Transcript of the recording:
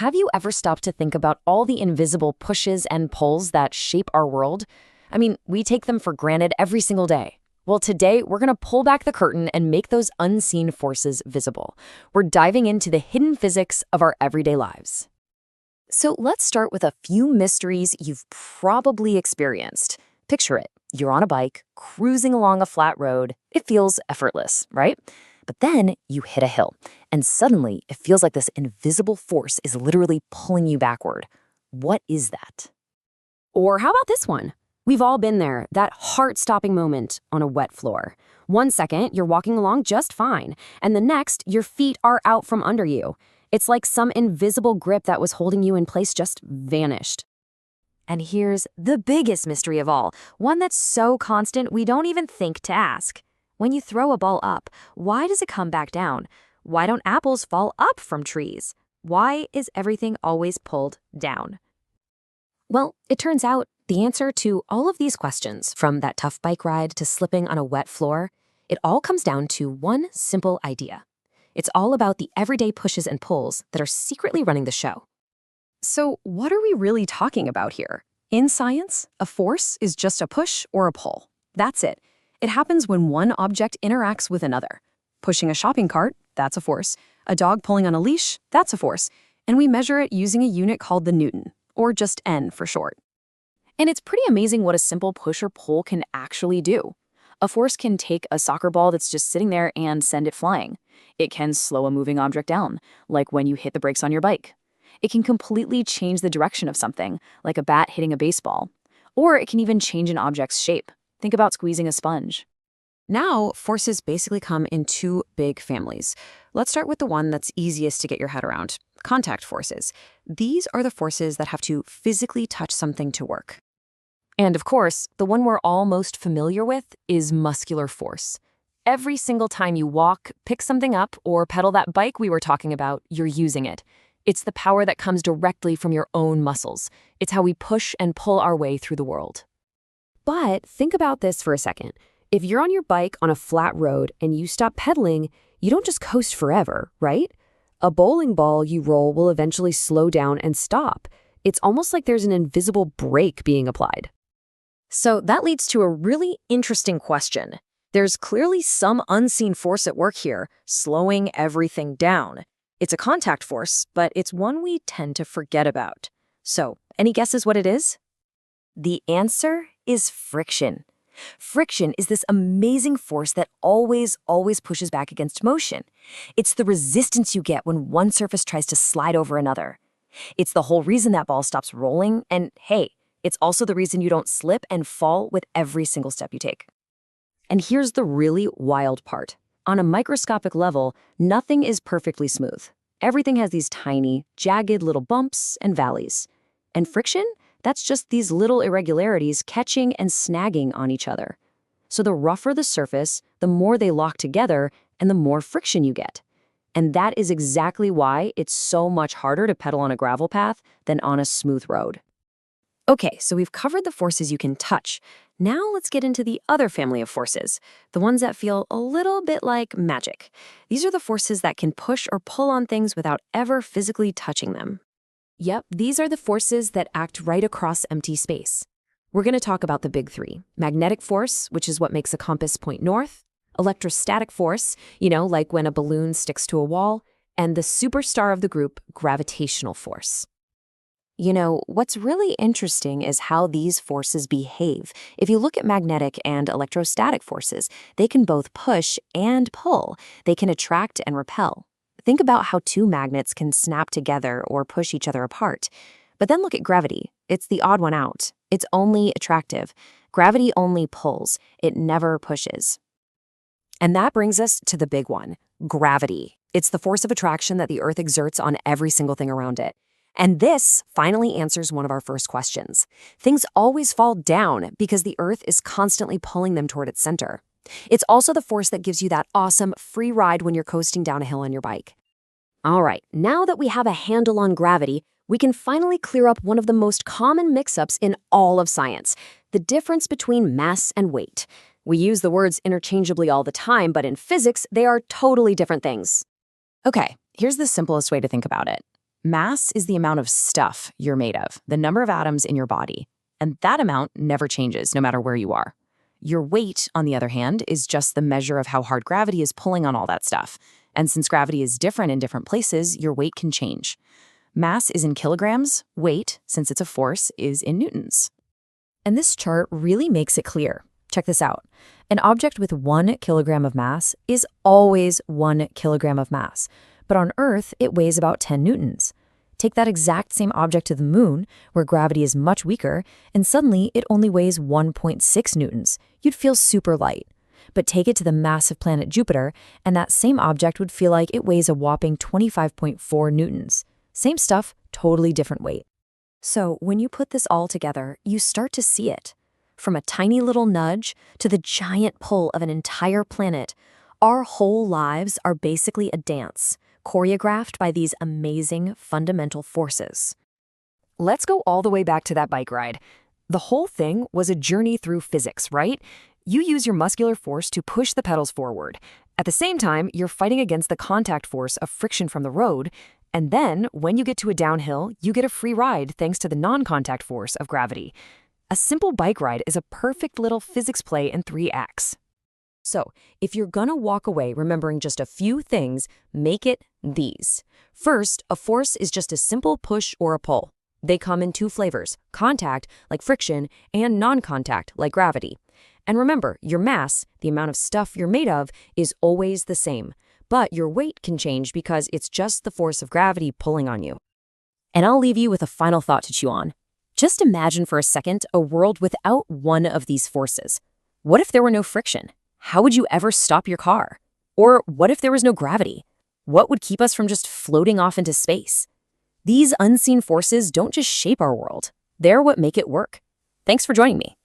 Have you ever stopped to think about all the invisible pushes and pulls that shape our world? I mean, we take them for granted every single day. Well, today we're going to pull back the curtain and make those unseen forces visible. We're diving into the hidden physics of our everyday lives. So let's start with a few mysteries you've probably experienced. Picture it. You're on a bike, cruising along a flat road. It feels effortless, right? But then you hit a hill, and suddenly it feels like this invisible force is literally pulling you backward. What is that? Or how about this one? We've all been there, that heart-stopping moment on a wet floor. 1 second, you're walking along just fine, and the next, your feet are out from under you. It's like some invisible grip that was holding you in place just vanished. And here's the biggest mystery of all, one that's so constant we don't even think to ask. When you throw a ball up, why does it come back down? Why don't apples fall up from trees? Why is everything always pulled down? Well, it turns out the answer to all of these questions, from that tough bike ride to slipping on a wet floor, it all comes down to one simple idea. It's all about the everyday pushes and pulls that are secretly running the show. So what are we really talking about here? In science, a force is just a push or a pull. That's it. It happens when one object interacts with another. Pushing a shopping cart, that's a force. A dog pulling on a leash, that's a force. And we measure it using a unit called the Newton, or just N for short. And it's pretty amazing what a simple push or pull can actually do. A force can take a soccer ball that's just sitting there and send it flying. It can slow a moving object down, like when you hit the brakes on your bike. It can completely change the direction of something, like a bat hitting a baseball. Or it can even change an object's shape. Think about squeezing a sponge. Now, forces basically come in two big families. Let's start with the one that's easiest to get your head around, contact forces. These are the forces that have to physically touch something to work. And of course, the one we're all most familiar with is muscular force. Every single time you walk, pick something up, or pedal that bike we were talking about, you're using it. It's the power that comes directly from your own muscles. It's how we push and pull our way through the world. But think about this for a second. If you're on your bike on a flat road and you stop pedaling, you don't just coast forever, right? A bowling ball you roll will eventually slow down and stop. It's almost like there's an invisible brake being applied. So that leads to a really interesting question. There's clearly some unseen force at work here, slowing everything down. It's a contact force, but it's one we tend to forget about. So, any guesses what it is? The answer is friction. Friction is this amazing force that always pushes back against motion. It's the resistance you get when one surface tries to slide over another. It's the whole reason that ball stops rolling, and hey, it's also the reason you don't slip and fall with every single step you take. And here's the really wild part. On a microscopic level, nothing is perfectly smooth. Everything has these tiny, jagged little bumps and valleys. And friction? That's just these little irregularities catching and snagging on each other. So the rougher the surface, the more they lock together, and the more friction you get. And that is exactly why it's so much harder to pedal on a gravel path than on a smooth road. Okay, so we've covered the forces you can touch. Now let's get into the other family of forces, the ones that feel a little bit like magic. These are the forces that can push or pull on things without ever physically touching them. Yep, these are the forces that act right across empty space. We're going to talk about the big three. Magnetic force, which is what makes a compass point north. Electrostatic force, like when a balloon sticks to a wall. And the superstar of the group, gravitational force. What's really interesting is how these forces behave. If you look at magnetic and electrostatic forces, they can both push and pull. They can attract and repel. Think about how two magnets can snap together or push each other apart. But then look at gravity. It's the odd one out. It's only attractive. Gravity only pulls. It never pushes. And that brings us to the big one, gravity. It's the force of attraction that the Earth exerts on every single thing around it. And this finally answers one of our first questions. Things always fall down because the Earth is constantly pulling them toward its center. It's also the force that gives you that awesome free ride when you're coasting down a hill on your bike. All right, now that we have a handle on gravity, we can finally clear up one of the most common mix-ups in all of science, the difference between mass and weight. We use the words interchangeably all the time, but in physics, they are totally different things. Okay, here's the simplest way to think about it. Mass is the amount of stuff you're made of, the number of atoms in your body. And that amount never changes, no matter where you are. Your weight, on the other hand, is just the measure of how hard gravity is pulling on all that stuff. And since gravity is different in different places, your weight can change. Mass is in kilograms, weight, since it's a force, is in newtons. And this chart really makes it clear. Check this out. An object with 1 kilogram of mass is always 1 kilogram of mass. But on Earth, it weighs about 10 newtons. Take that exact same object to the moon, where gravity is much weaker, and suddenly it only weighs 1.6 newtons. You'd feel super light. But take it to the massive planet Jupiter, and that same object would feel like it weighs a whopping 25.4 newtons. Same stuff, totally different weight. So when you put this all together, you start to see it. From a tiny little nudge to the giant pull of an entire planet, our whole lives are basically a dance, choreographed by these amazing fundamental forces. Let's go all the way back to that bike ride. The whole thing was a journey through physics, right? You use your muscular force to push the pedals forward. At the same time, you're fighting against the contact force of friction from the road. And then, when you get to a downhill, you get a free ride thanks to the non-contact force of gravity. A simple bike ride is a perfect little physics play in 3 acts. So, if you're gonna walk away remembering just a few things, make it these. First, a force is just a simple push or a pull. They come in 2 flavors, contact, like friction, and non-contact, like gravity. And remember, your mass, the amount of stuff you're made of, is always the same. But your weight can change because it's just the force of gravity pulling on you. And I'll leave you with a final thought to chew on. Just imagine for a second a world without one of these forces. What if there were no friction? How would you ever stop your car? Or what if there was no gravity? What would keep us from just floating off into space? These unseen forces don't just shape our world. They're what make it work. Thanks for joining me.